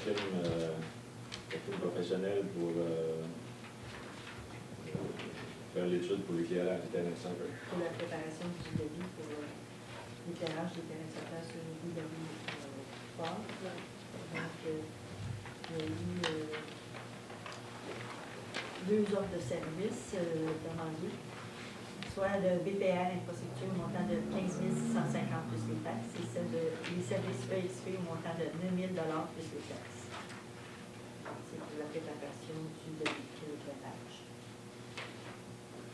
firme professionnelle pour faire l'étude pour l'éclairage des terrains de soccer. Pour la préparation du devis pour l'éclairage des terrains de soccer sur le bout de fort. Donc, il y a eu 2 offres de services demandées, soit le BPR infrastructure au montant de 15 650 plus les taxes et celle les services EXP au montant de 9 000 plus les taxes. C'est pour la préparation du devis de l'éclairage.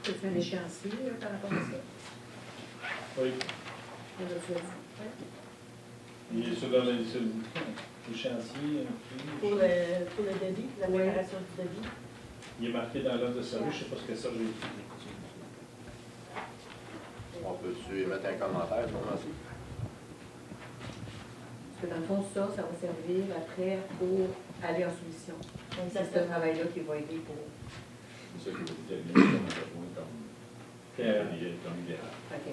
C'est un échéancier par rapport à ça? Oui. On l'a déjà dit. Il est sur l'échéancier. Pour le devis, la préparation du devis. Il est marqué dans l'ordre de service, je ne sais pas ce que ça j'ai écrit. On peut-tu mettre un commentaire sur ça? Parce que dans le fond, ça va servir après pour aller en soumission. Donc, c'est ce travail-là qui va aider pour... C'est ça qui vous termine comme besoin comme éclairage. OK.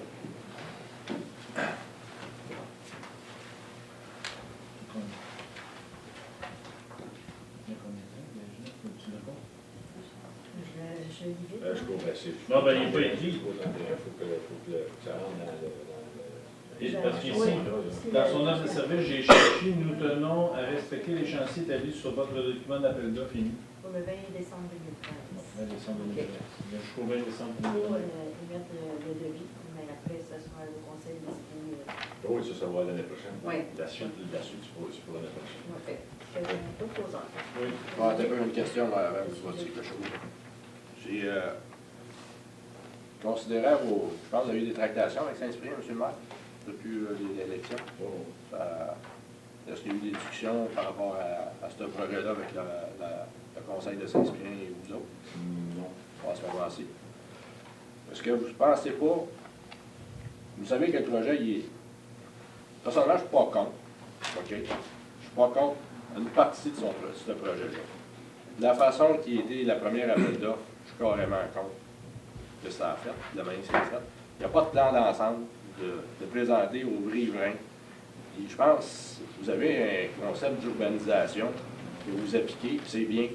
Je trouve assez. Non, ben, il n'est pas écrit. Il faut que ça rentre dans le. Parce qu'ici, Oui. dans son offre de service, j'ai cherché, nous tenons à respecter l'échéancier établi sur votre document d'appel d'offres fini. Pour le 20 décembre 2013. 20 décembre 2013. Jusqu'au 20 décembre Pour 2013. émettre le devis, mais après, ce sera le conseil d'esprit. Oui, ça va l'année prochaine. Oui. La suite, c'est pour l'année prochaine. OK. Je vais donner tout aux enfants. Oui. Bon, t'as pas une question avant que tu vas dire quelque chose. J'ai considéré je pense qu'il y a eu des tractations avec Saint-Cyprien, M. le maire, depuis l'élection. Est-ce qu'il y a eu des discussions par rapport à ce projet-là avec le conseil de Saint-Cyprien et vous autres? Non. À ce moment-ci. Est-ce que vous ne pensez pas, vous savez que le projet, il est... Personnellement, je ne suis pas contre. OK? Je ne suis pas contre une partie de ce projet-là. De la façon qui a été la première appel d'offres, je suis carrément contre que ça a fait, de la manière que c'est fait. Il n'y a pas de plan d'ensemble de présenter aux riverains. Et je pense que vous avez un concept d'urbanisation que vous appliquez, c'est bien.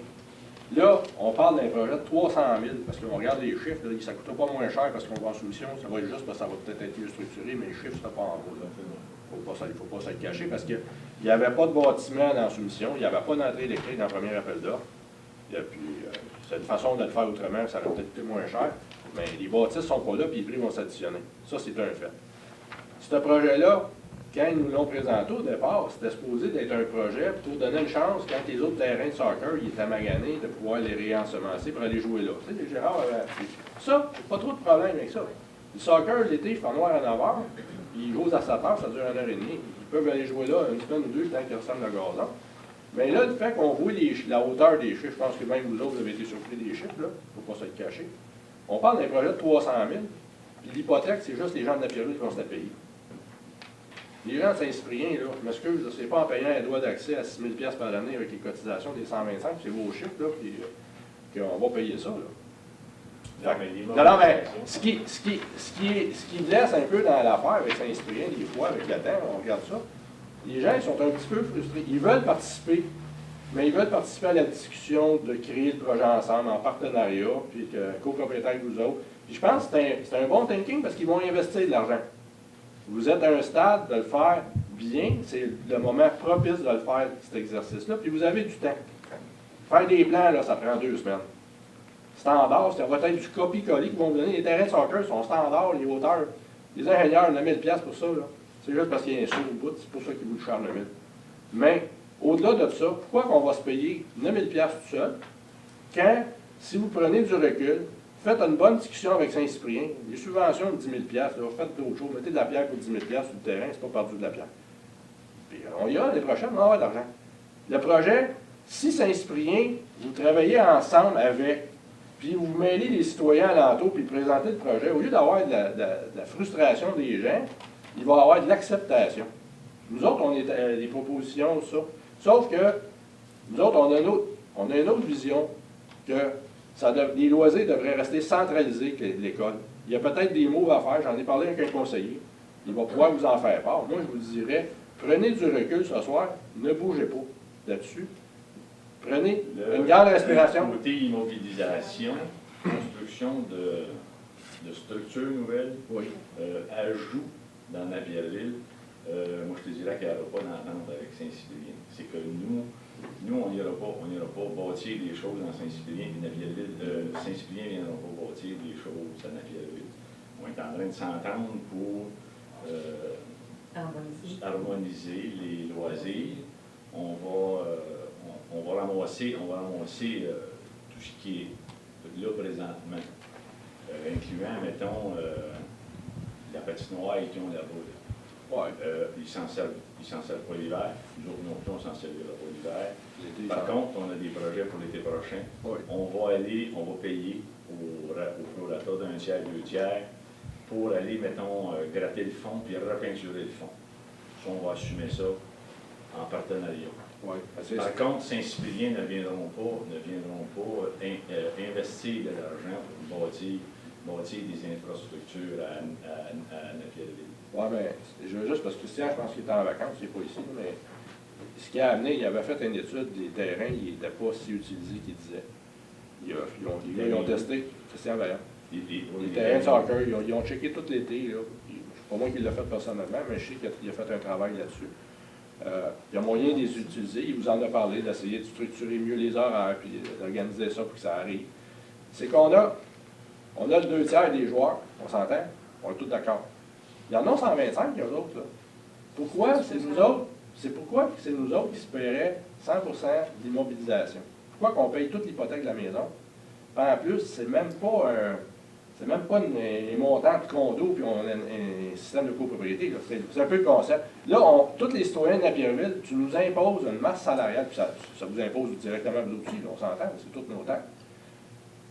Là, on parle d'un projet de 300 000, parce qu'on regarde les chiffres, là, ça ne coûtera pas moins cher parce qu'on va en soumission, ça va être juste parce que ça va peut-être être mieux structuré, mais les chiffres ne seront pas en haut. Il ne faut pas se le cacher parce qu'il n'y avait pas de bâtiment dans la soumission, il n'y avait pas d'entrée électrique dans le premier appel d'offres. Et puis, c'est une façon de le faire autrement, ça aurait peut-être coûté moins cher, mais les bâtisses ne sont pas là, puis les prix vont s'additionner. Ça, c'est un fait. Ce projet-là, quand ils nous l'ont présenté au départ, c'était supposé d'être un projet pour donner une chance, quand les autres terrains de soccer, ils étaient maganés, de pouvoir les réensemencer pour aller jouer là. Tu sais, les Gérard avaient appris. Ça, pas trop de problème avec ça. Le soccer, l'été, il fait noir à 9 h, puis ils jouent à 7 h, ça dure 1 h 30. Ils peuvent aller jouer là une semaine ou deux, tant qu'ils ressemblent le gazon. Mais là, le fait qu'on voit la hauteur des chiffres, je pense que même vous autres, vous avez été surpris des chiffres, là, il ne faut pas se le cacher. On parle d'un projet de 300 000, puis l'hypothèque, c'est juste les gens de la Pierre qui vont se la payer. Les gens de Saint-Cyprien, là, je m'excuse, c'est pas en payant un droit d'accès à 6 000 par année avec les cotisations des 125, c'est vos chiffres, là, puis qu'on va payer ça, là. Non, mais ce qui laisse un peu dans l'affaire avec Saint-Cyprien, des fois, avec le temps, on regarde ça, les gens, ils sont un petit peu frustrés. Ils veulent participer, mais ils veulent participer à la discussion de créer le projet ensemble, en partenariat, puis copropriétaire avec vous autres. Puis je pense que c'est un bon thinking parce qu'ils vont investir de l'argent. Vous êtes à un stade de le faire bien, c'est le moment propice de le faire, cet exercice-là, puis vous avez du temps. Faire des plans, là, ça prend 2 semaines. Standard, ça va être du copie-coller qui vont vous donner. Les terrains de soccer sont standards, les hauteurs. Les ingénieurs, on a 1000 $ pour ça, là. C'est juste parce qu'il y a un saut au bout, c'est pour ça qu'ils vous le chargent 9000. Mais, au-delà de ça, pourquoi qu'on va se payer 9000 $ tout seul, quand, si vous prenez du recul, faites une bonne discussion avec Saint-Cyprien, les subventions de 10 000 $, là, faites d'autres choses, mettez de la pierre pour 10 000 $ sur le terrain, c'est pas perdu de la pierre. Puis on ira l'année prochaine, on va avoir de l'argent. Le projet, si Saint-Cyprien, vous travaillez ensemble avec, puis vous mêlez les citoyens alentours, puis présentez le projet, au lieu d'avoir de la frustration des gens, il va y avoir de l'acceptation. Nous autres, on est des propositions, ça. Sauf que, nous autres, on a une autre vision que les loisirs devraient rester centralisés avec l'école. Il y a peut-être des mots à faire, j'en ai parlé avec un conseiller. Il va pouvoir vous en faire part. Moi, je vous dirais, prenez du recul ce soir, ne bougez pas. là-dessus. Prenez Le une grande respiration. Côté immobilisation, construction de structures nouvelles, Oui. ajout dans Napierville, moi je te dirais qu'il n'y aura pas d'entente avec Saint-Cyprien. C'est que nous on n'ira pas bâtir des choses dans Saint-Cyprien, puis Saint-Cyprien ne viendra pas bâtir des choses à Napierville. On est en train de s'entendre pour harmoniser les loisirs. On va ramasser tout ce qui est là présentement, incluant, mettons, la patinoire qu'ils ont là-bas. Ouais. Ils s'en servent pas l'hiver. Nous autres non plus, on s'en servira pas l'hiver. L'été, Par ça- contre, on a des projets pour l'été prochain. Oui. On va payer au prorata d'un tiers, 2 tiers, pour aller, mettons, gratter le fond puis repeinturer le fond. Ça, on va assumer ça en partenariat. Oui. Par contre, Saint-Cyprien ne viendront pas investir de l'argent pour bâtir des infrastructures à Napierville. Oui, mais je veux juste, parce que Christian, je pense qu'il était en vacances, il n'est pas ici, mais ce qui a amené, il avait fait une étude des terrains, il n'était pas si utilisé qu'il disait. Les gars, ils ont testé, Christian Vaillant. Les terrains de soccer, ils ont checké tout l'été, là. C'est pas moi qui l'ai fait personnellement, mais je sais qu'il a fait un travail là-dessus. Il y a moyen de les utiliser, il vous en a parlé, d'essayer de structurer mieux les horaires, puis d'organiser ça pour que ça arrive. C'est qu'on a le 2 tiers des joueurs, on s'entend, on est tous d'accord. Il y en a 125, il y a d'autres, là. Pourquoi c'est nous autres? C'est pourquoi c'est nous autres qui se paieraient 100% d'immobilisation. Pourquoi qu'on paye toute l'hypothèque de la maison? En plus, c'est même pas un montant de condo puis on a un système de copropriété. C'est un peu le concept. Là, tous les citoyens de Napierville, tu nous imposes une masse salariale, puis ça vous impose directement vous aussi, là, on s'entend, c'est toutes nos taxes.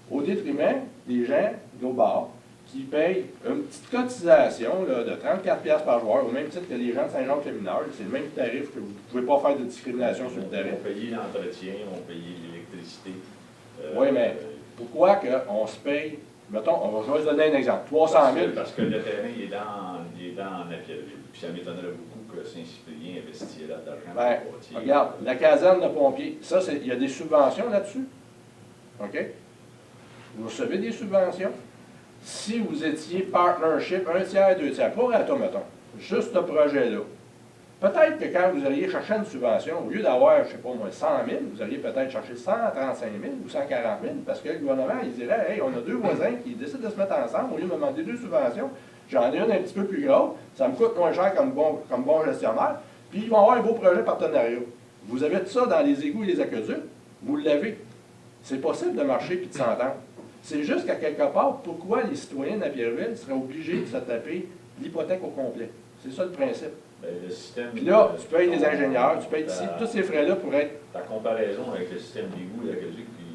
Au détriment des gens, nos bars, qui payent une petite cotisation là, de 34$ par joueur, au même titre que les gens de Saint-Jean-de-Fémineur. C'est le même tarif que vous ne pouvez pas faire de discrimination sur le terrain. On paye l'entretien, on paye l'électricité. Oui, mais pourquoi qu'on se paye, mettons, je vais vous donner un exemple, 300 000. Parce que le terrain il est dans Napierville. Puis ça m'étonnerait beaucoup que Saint-Cyprien investisse là d'argent Ben, pour bâtir. regarde, la caserne de pompiers, ça, il y a des subventions là-dessus. OK? Vous recevez des subventions. Si vous étiez partnership, 1 tiers, 2 tiers, pas à mettons, juste ce projet-là, peut-être que quand vous alliez chercher une subvention, au lieu d'avoir, je ne sais pas moi, 100 000, vous alliez peut-être chercher 135 000 ou 140 000, parce que le gouvernement, il dirait, hey, on a 2 voisins qui décident de se mettre ensemble, au lieu de me demander 2 subventions, j'en ai une un petit peu plus grosse, ça me coûte moins cher comme bon gestionnaire, puis ils vont avoir un beau projet partenariat. Vous avez tout ça dans les égouts et les aqueducs, vous l'avez. C'est possible de marcher puis de s'entendre. C'est juste qu'à quelque part, pourquoi les citoyens de Napierville seraient obligés de se taper l'hypothèque au complet? C'est ça le principe. Ben, le système. Puis là, tu payes des ingénieurs, tu payes tous ces frais-là pour être. Ta comparaison avec le système d'égout et l'aqueduc, puis.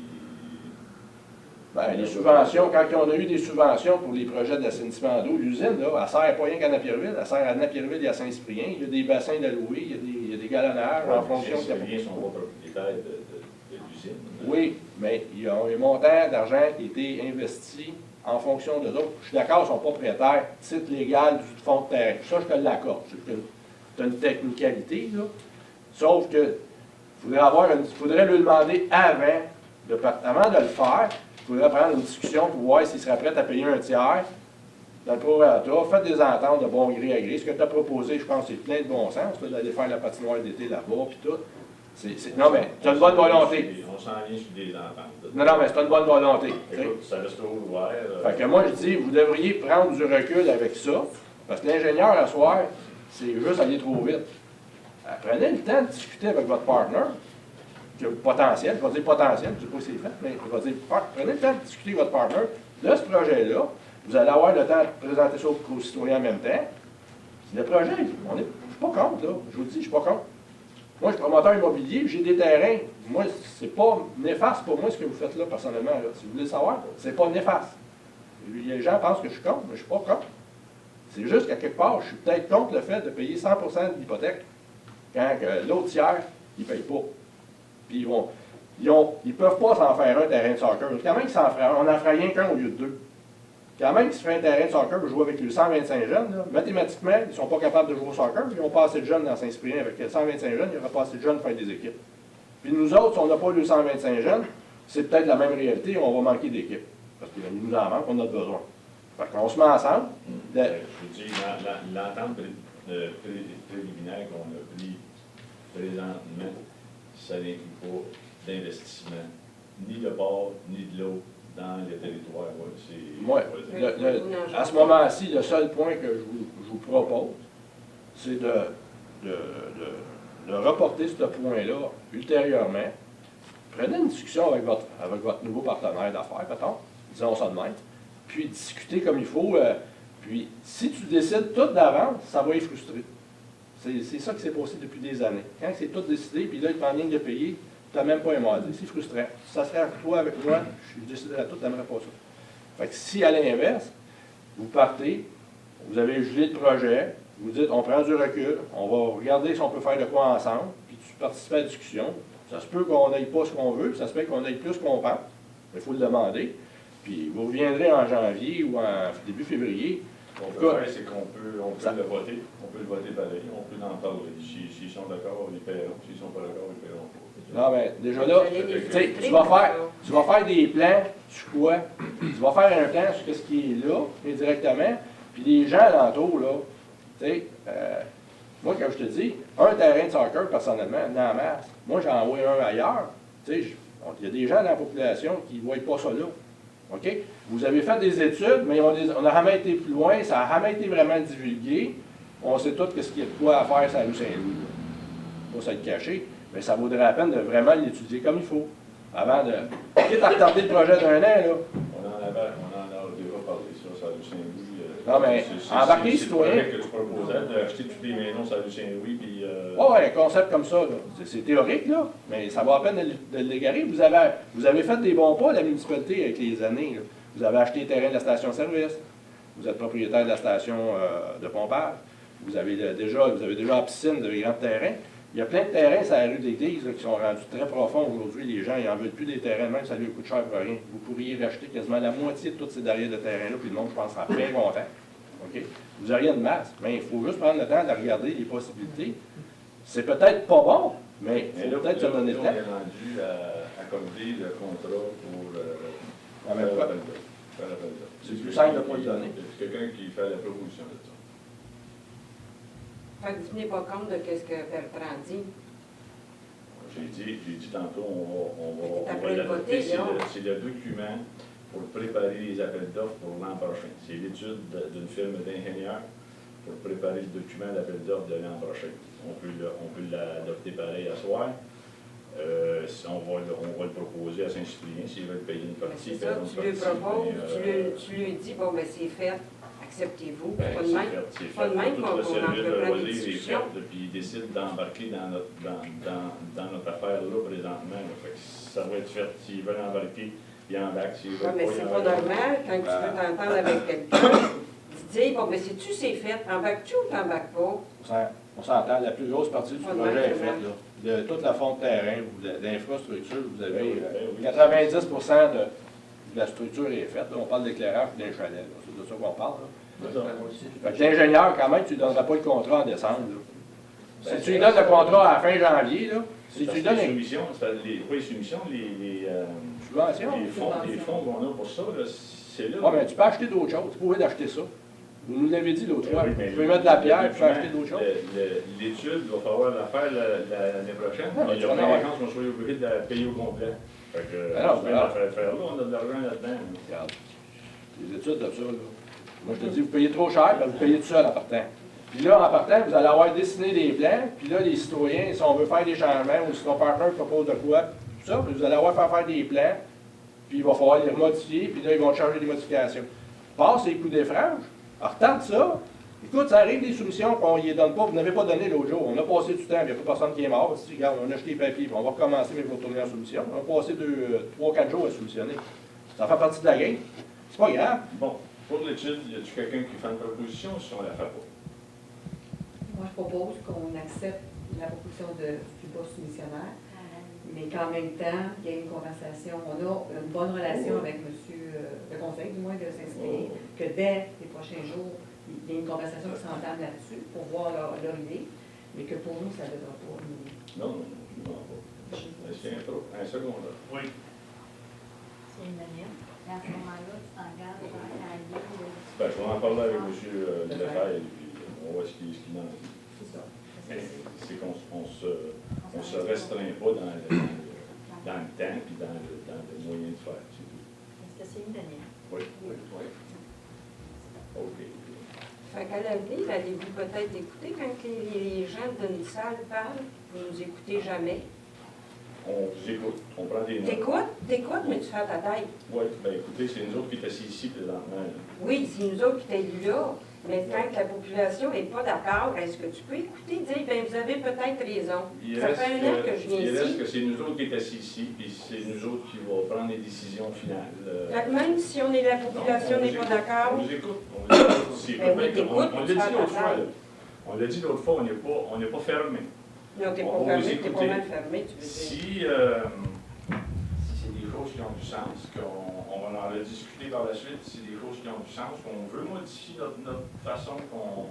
Ben, les subventions, quand on a eu des subventions pour les projets d'assainissement d'eau, l'usine, là, elle sert pas rien qu'à Napierville, elle sert à Napierville et à Saint-Cyprien. Il y a des bassins d'alloués, il y a des galonnages en fonction de. Les sont pas propriétaires de l'usine. Oui, mais il y a un montant d'argent qui a été investi en fonction de d'autres. Je suis d'accord, ils sont propriétaires, titre légal du fonds de terrain. Ça, je te l'accorde. C'est une technicalité, là. Sauf que faudrait lui demander avant de le faire, il faudrait prendre une discussion pour voir s'il serait prêt à payer 1 tiers dans le prorata, faites des ententes de bon gré à gré. Ce que tu as proposé, je pense, c'est plein de bon sens, d'aller faire la patinoire d'été là-bas, puis tout. Non, mais tu as une bonne volonté. On s'en vient sur des ententes. Non, mais c'est une bonne volonté. Écoute, ça reste ouvert. Fait que moi, je dis, vous devriez prendre du recul avec ça, parce que l'ingénieur, à soir, c'est juste aller trop vite. Prenez le temps de discuter avec votre partner, potentiel, je vais dire potentiel, je ne sais pas si c'est fait, mais je vais dire, prenez le temps de discuter avec votre partner de ce projet-là. Vous allez avoir le temps de présenter ça aux citoyens en même temps. Le projet, je ne suis pas contre, là. Je vous le dis, je ne suis pas contre. Moi, je suis promoteur immobilier, j'ai des terrains. Moi, c'est pas néfaste pour moi ce que vous faites là, personnellement. Là. Si vous voulez le savoir, c'est pas néfaste. Les gens pensent que je suis contre, mais je ne suis pas contre. C'est juste qu'à quelque part, je suis peut-être contre le fait de payer 100% de l'hypothèque quand l'autre tiers, il ne paye pas. Puis ils ne peuvent pas s'en faire un terrain de soccer. Quand même, on n'en fera rien qu'un au lieu de 2. Quand même, qu'ils se feraient un terrain de soccer pour jouer avec les 125 jeunes, là, mathématiquement, ils ne sont pas capables de jouer au soccer, ils n'ont pas assez de jeunes dans Saint-Cyprien. Avec 125 jeunes, il n'y aura pas assez de jeunes pour faire des équipes. Puis nous autres, si on n'a pas 225 jeunes, c'est peut-être la même réalité, on va manquer d'équipe. Parce qu'il nous en manque, on en a besoin. Fait qu'on se met ensemble. Je vous dis, l'entente préliminaire qu'on a pris présentement, ça n'inclut pas d'investissement, ni de part, ni de l'autre, dans les territoires. Moi, à ce moment-ci, le seul point que je vous propose, c'est de reporter ce point-là ultérieurement. Prenez une discussion avec votre nouveau partenaire d'affaires, mettons, disons ça de même, puis discuter comme il faut. Puis, si tu décides tout d'avance, ça va les frustrer. C'est ça qui s'est passé depuis des années. Quand c'est tout décidé, puis là, il est en ligne de payer, tu n'as même pas émardé. C'est frustrant. Si ça serait toi avec moi, je déciderais tout, tu n'aimerais pas ça. Fait que si, à l'inverse, vous partez, vous avez gelé le projet, vous dites, on prend du recul, on va regarder si on peut faire de quoi ensemble, puis tu participes à la discussion. Ça se peut qu'on n'aille pas ce qu'on veut, ça se peut qu'on aille plus qu'on pense. Il faut le demander. Puis vous reviendrez en janvier ou en début février. Ce qu'on peut faire, c'est qu'on peut le voter. On peut le voter pareil. On peut en parler. S'ils sont d'accord, ils paieront. S'ils ne sont pas d'accord, ils paieront pas. Non, mais déjà là, tu vas faire des plans sur quoi? Tu vas faire un plan sur ce qui est là, indirectement. Puis les gens alentours, là, tu sais, moi, comme je te dis, un terrain de soccer, personnellement, en masse. Moi, j'en envoie un ailleurs. Tu sais, il y a des gens dans la population qui ne voient pas ça là. OK? Vous avez fait des études, mais on n'a jamais été plus loin, ça n'a jamais été vraiment divulgué. On sait tous ce qu'il y a de quoi à faire sur la rue Saint-Louis. Pas ça être caché, mais ça vaudrait la peine de vraiment l'étudier comme il faut. Avant de. Quitte à retarder le projet d'un an, là. On en a déjà parlé sur la rue Saint-Louis. Non, mais embarquer les citoyens. C'est le projet que tu proposais, d'acheter toutes les maisons sur la rue Saint-Louis, puis... Oui, un concept comme ça, là. C'est théorique, là, mais ça vaut la peine de l'égarer. Vous avez fait des bons pas, la municipalité, avec les années. Là. Vous avez acheté le terrain de la station-service. Vous êtes propriétaire de la station de pompage. Vous avez déjà la piscine, vous avez grand terrain. Il y a plein de terrains sur la rue d'Église qui sont rendus très profonds aujourd'hui. Les gens, ils n'en veulent plus des terrains, même ça lui coûte cher pour rien. Vous pourriez racheter quasiment la moitié de toutes ces derrière de terrains-là, puis le monde, je pense, sera bien content. OK? Vous n'avez rien de masse, mais il faut juste prendre le temps de regarder les possibilités. C'est peut-être pas bon, mais il faut peut-être se donner le temps. On est rendu à accorder le contrat pour Ah, mais faire l'appel d'offres. C'est plus simple de ne pas le donner. C'est quelqu'un qui fait la proposition de ça. Fait que vous tenez pas compte de ce que Bertrand dit. J'ai dit tantôt, on T'as va pas le l'adopter. voté, non? C'est le document pour préparer les appels d'offres pour l'an prochain. C'est l'étude d'une firme d'ingénieurs pour préparer le document d'appel d'offres de l'an prochain. On peut l'adopter pareil à soir. On va le proposer à Saint-Cyprien s'ils veulent payer une partie. C'est ça, tu lui proposes, tu lui dis, bon, ben c'est fait, acceptez-vous. Pas de même qu'on entreprend des discussions. Puis ils décident d'embarquer dans notre affaire là présentement. Là. Fait que ça va être fait. S'ils veulent embarquer, ils embarquent. S'ils veulent Mais c'est pas normal, quand tu veux t'entendre avec quelqu'un, tu dis, bon, ben sais-tu, c'est fait, embarques-tu ou t'embarques pas? On s'entend, la plus grosse partie du projet est faite. Là. De toute la fonte de terrain, d'infrastructure, vous avez 90 de la structure est faite. Là, on parle d'éclairage et d'un chalet. C'est de ça qu'on parle. Fait que l'ingénieur, quand même, tu ne lui donneras pas le contrat en décembre. Là. Si tu lui donnes le contrat à la fin janvier, là, si tu lui donnes les soumissions, les subventions, les fonds qu'on a pour ça, c'est là. Oui, mais tu peux acheter d'autres choses. Tu pourrais d'acheter ça. Vous nous l'avez dit l'autre fois. Oui, vous pouvez mettre de la pierre, tu peux acheter d'autres choses. L'étude, il va falloir la faire l'année prochaine. Il y a pas de chance qu'on soit obligé de la payer au complet. Fait que, alors, la faire là, on a de l'argent là-dedans. Regarde, les études de ça, là. Moi, je te dis, vous payez trop cher, puis vous payez tout seul en partant. Puis là, en partant, vous allez avoir dessiné des plans, puis là, les citoyens, si on veut faire des changements, ou si ton partenaire propose de quoi, tout ça, puis vous allez avoir faire des plans, puis il va falloir les modifier, puis là, ils vont changer les modifications. Passe les coûts des franges. Retarde ça. Écoute, ça arrive des soumissions qu'on ne les donne pas. Vous n'avez pas donné l'autre jour. On a passé du temps, il n'y a pas personne qui est mort. Si, regarde, on a acheté les papiers, puis on va recommencer, mais il faut retourner en soumission. On a passé 3-4 jours à soumissionner. Ça fait partie de la game. C'est pas grave. Bon, pour l'étude, y a-t-il quelqu'un qui fait une proposition si on la fait pas? Moi, je propose qu'on accepte la proposition du bas soumissionnaire, mais qu'en même temps, il y ait une conversation. On a une bonne relation avec le conseil, du moins, de Saint-Cyprien, que dès les prochains jours, il y ait une conversation qui s'entame là-dessus pour voir leur idée, mais que pour nous, ça ne devra pas nous... Non, non, C'est un secondaire. Oui. C'est unanime. Et à ce moment-là, tu t'engages à aller. Ben, je vais en parler avec M. Lefebvre, et puis on voit ce qu'il en dit. C'est ça. Mais c'est qu'on se restreint pas dans le temps et dans le moyen de faire, c'est tout. Est-ce que c'est unanime? Oui. OK. Fait qu'à l'avenir, allez-vous peut-être écouter quand les gens d'une salle parlent? Vous nous écoutez jamais. On vous écoute, on prend des notes. T'écoutes, mais tu fais ta tête. Oui, bien écoutez, c'est nous autres qui sommes assis ici présentement. Là. Oui, c'est nous autres qui t'aident là. Mais quand la population n'est pas d'accord, est-ce que tu peux écouter, dire, bien, vous avez peut-être raison. Ça fait un an que je viens Il reste ici. que c'est nous autres qui sommes assis ici, puis c'est nous autres qui vont prendre les décisions finales. Fait que même si on est la population n'est pas d'accord, On vous écoute. On vous écoute aussi. Ben oui, t'écoutes, On l'a tu dit fais l'autre ta fois. tête. Là. On l'a dit l'autre fois, on n'est pas fermé. non, t'es On pas va fermé, vous t'es pas écouter. mal fermé, tu veux dire. Si c'est des choses qui ont du sens, qu'on va en rediscuter par la suite, si c'est des choses qui ont du sens, qu'on veut modifier notre façon qu'on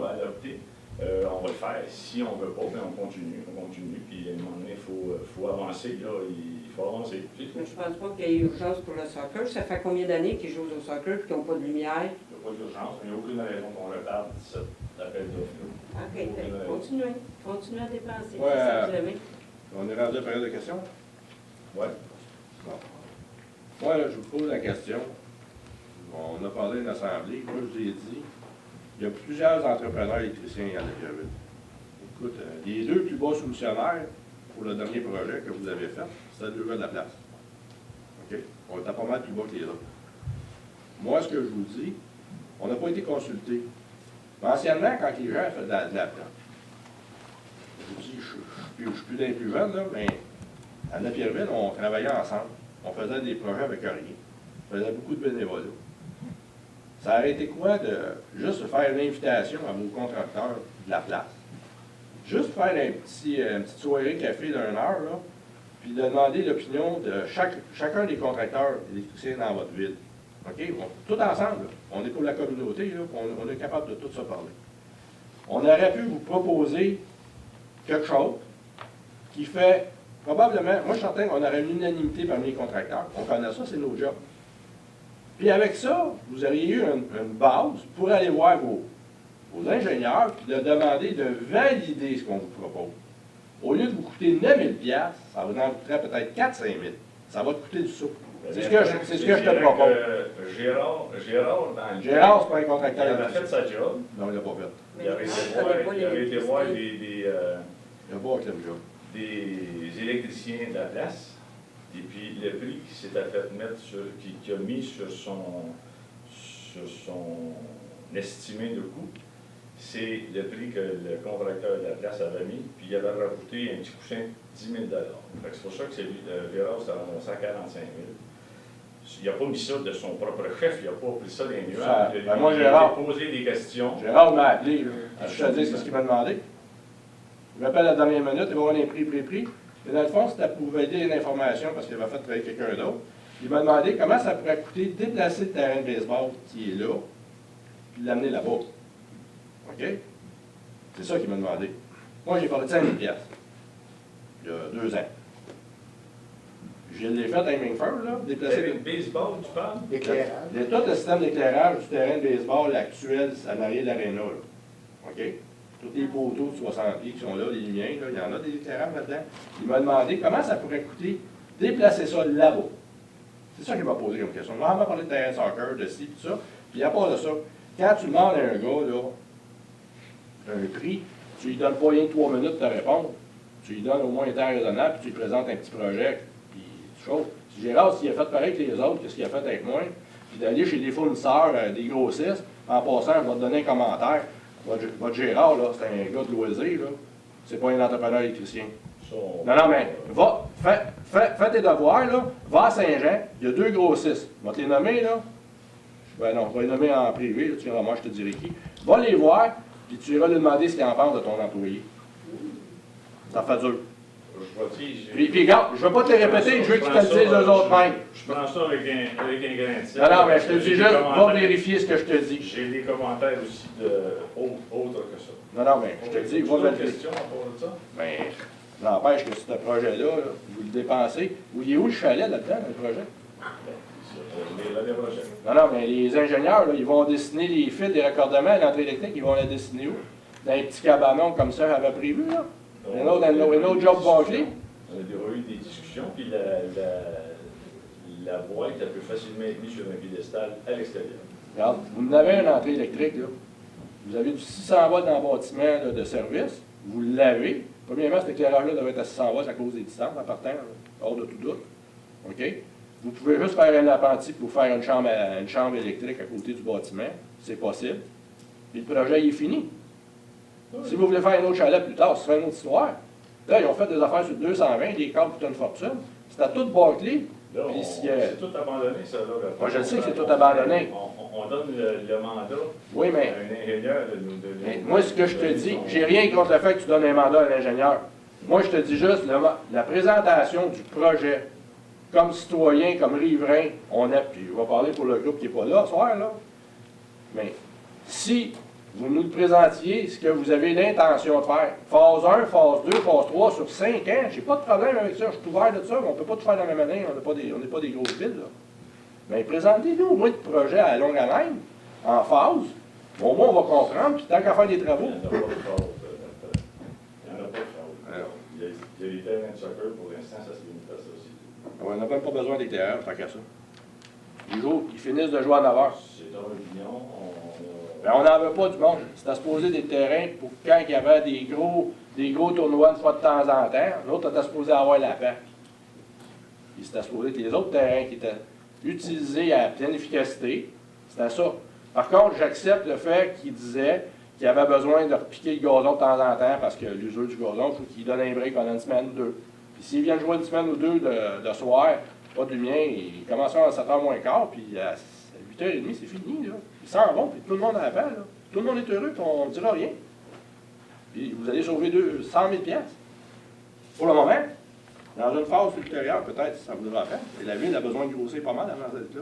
a adoptée, on va le faire. Si on ne veut pas, bien on continue, puis à un moment donné, il faut avancer, là, il faut avancer. C'est tout. Mais je pense pas qu'il y ait urgence pour le soccer. Ça fait combien d'années qu'ils jouent au soccer et qu'ils n'ont pas de lumière? Il n'y a pas d'urgence, mais il n'y a aucune raison qu'on retarde cet appel d'offres. OK, ben, continuez à dépenser. Ouais. C'est ça que vous aimez. On est rendu à la période de questions? Oui. Bon. Moi, là, je vous pose la question. On a parlé d'une assemblée. Moi, je vous ai dit, il y a plusieurs entrepreneurs électriciens à Napierville. Écoute, les deux plus bas soumissionnaires pour le dernier projet que vous avez fait, c'était deux gars de la place. OK? On était pas mal plus bas que les autres. Moi, ce que je vous dis, on n'a pas été consulté. Mais anciennement, quand les gens faisaient de la place, je vous dis, je suis plus d'un plus jeune, là, mais à Napierville, on travaillait ensemble. On faisait des projets avec rien. On faisait beaucoup de bénévolat. Ça aurait été quoi de juste faire une invitation à vos contracteurs de la place? Juste faire une petite soirée café d'une heure, là, puis de demander l'opinion de chacun des contracteurs électriciens dans votre ville. OK? Tout ensemble, là. On est pour la communauté, là, on est capable de tout se parler. On aurait pu vous proposer quelque chose qui fait probablement, moi je suis certain qu'on aurait une unanimité parmi les contracteurs. On connaît ça, c'est nos jobs. Puis avec ça, vous auriez eu une base pour aller voir vos ingénieurs puis de demander de valider ce qu'on vous propose. Au lieu de vous coûter 9 000 ça vous en coûterait peut-être 4 5 000. Ça va te coûter du sou. C'est ce que je te propose. Gérard, dans le Gérard, c'est pas un il contracteur. a fait sa job. Non, il l'a pas fait. Mais Il avait je été connais voir, pas il avait été voir l'électricité. Il a pas fait le job. des électriciens de la place, et puis le prix qui s'était fait mettre qui a mis sur son estimé de coût, c'est le prix que le contracteur de la place avait mis, puis il avait rajouté un petit coussin de 10 000 $. C'est pour ça que Gérard s'est ramassé à 45 000. Il n'a pas mis ça de son propre chef, il n'a pas pris ça des nuages. Il moi, a Gérard, posé des questions. Gérard m'a appelé. Là. Je te dis ce qu'il m'a demandé. Il m'appelle à la dernière minute, il va voir les prix. Et dans le fond, c'était pour valider une information parce qu'il avait fait travailler quelqu'un d'autre. Il m'a demandé comment ça pourrait coûter de déplacer le terrain de baseball qui est là, puis de l'amener là-bas. OK? C'est ça qu'il m'a demandé. Moi, j'ai parlé de 5 000 $. Il y a 2 ans. Je l'ai fait à Hemingford, là, déplacer Avec baseball, tu parles? tout le système d'éclairage du terrain de baseball actuel en arrière de l'aréna. OK? Tous les poteaux de 60 pieds qui sont là, les lumières, là, il y en a des éclairages là-dedans. Il m'a demandé comment ça pourrait coûter déplacer ça là-bas. C'est ça qu'il m'a posé comme question. Il m'a parlé de terrain de soccer, de ci, tout ça. Puis à part de ça, quand tu demandes à un gars, là, un prix, tu lui donnes pas rien que 3 minutes de répondre. Tu lui donnes au moins un temps raisonnable, puis tu lui présentes un petit projet, puis chose. Si Gérard, s'il a fait pareil que les autres, qu'est-ce qu'il a fait avec moi, puis d'aller chez des fournisseurs, des grossistes, en passant, je vais te donner un commentaire. Votre Gérard, là, c'est un gars de loisir, là. C'est pas un entrepreneur électricien. Non, mais fais tes devoirs, là. Va à Saint-Jean, il y a 2 grossistes. Je vais te les nommer, là. Ben non, je vais les nommer en privé, là, tu verras, moi, je te dirai qui. Va les voir, puis tu iras lui demander ce qu'il en pense de ton employé. Ça fait dur. Puis regarde, je ne vais pas te le répéter, je veux qu'ils te le disent eux autres mêmes. Je prends ça avec un grain de sel. Non, mais je te dis juste, va vérifier ce que je te dis. J'ai des commentaires aussi autres que ça. Non, mais je te dis, va Une vérifier. question à propos de ça? Ben, N'empêche que ce projet-là, là, vous le dépensez. Vous voyez où le chalet là-dedans, dans le projet? L'année prochaine. Non, non, mais les ingénieurs, là, ils vont dessiner les fils des raccordements à l'entrée électrique, ils vont la dessiner où? Dans un petit cabanon comme ça, j'avais prévu, là. Un autre job bâclé. On a déjà eu des discussions, puis la boîte, elle peut facilement être mise sur un piédestal à l'extérieur. Regarde, vous en avez une entrée électrique, là. Vous avez du 600 watts dans le bâtiment là, de service. Vous l'avez. Premièrement, cet éclairage-là devrait être à 600 watts à cause des distances en partant, là, hors de tout doute. OK? Vous pouvez juste faire un appentis pour faire une chambre électrique à côté du bâtiment. C'est possible. Puis le projet il est fini. Si vous voulez faire un autre chalet plus tard, ce sera une autre histoire. Là, ils ont fait des affaires sur 220, les câbles coûtent une fortune. C'est à tout bâclé. Là, Puis c'est tout abandonné, ça. Là, moi, je le sais que c'est tout abandonné. On donne le mandat Oui, mais à un ingénieur de nous mais moi, ce que je te dis, j'ai rien contre le fait que tu donnes un mandat à l'ingénieur. Moi, je te dis juste, la présentation du projet, comme citoyen, comme riverain, puis je vais parler pour le groupe qui n'est pas là ce soir, là, mais si vous nous le présentiez, ce que vous avez l'intention de faire, phase 1, phase 2, phase 3, sur 5 ans, j'ai pas de problème avec ça, je suis ouvert de ça, mais on ne peut pas tout faire dans la même année, on n'est pas des grosses villes, là. Mais présentez-nous au moins le projet à longue haleine, en phase. Au moins, on va comprendre, puis tant qu'à faire des travaux. Il n'y en a pas de phase. Il n'y en a pas de phase. Il y a les terrains de soccer, pour l'instant, ça se limite à ça aussi. On n'a même pas besoin d'éclaireur, tant qu'à ça. Les jours, ils finissent de jouer à 9 heures. C'est ton opinion. Ben, on n'en veut pas du monde. C'était supposé des terrains pour quand il y avait des gros tournois une fois de temps en temps. L'autre était supposé avoir la PAC. Puis c'était supposé que les autres terrains qui étaient utilisés à pleine efficacité, c'était ça. Par contre, j'accepte le fait qu'il disait qu'il avait besoin de repiquer le gazon de temps en temps parce que l'usure du gazon, il faut qu'il donne un break pendant une semaine ou deux. Puis s'il vient jouer une semaine ou deux de soir, pas de lumière, il commence à 7h moins quart, puis à 8h30, c'est fini, là. Ils s'en vont, puis tout le monde a la paix, là. Tout le monde est heureux, puis on ne dira rien. Puis vous allez sauver 100 000 $. Pour le moment, dans une phase ultérieure, peut-être, ça voudra faire. Et la ville a besoin de grossir pas mal avant cette là.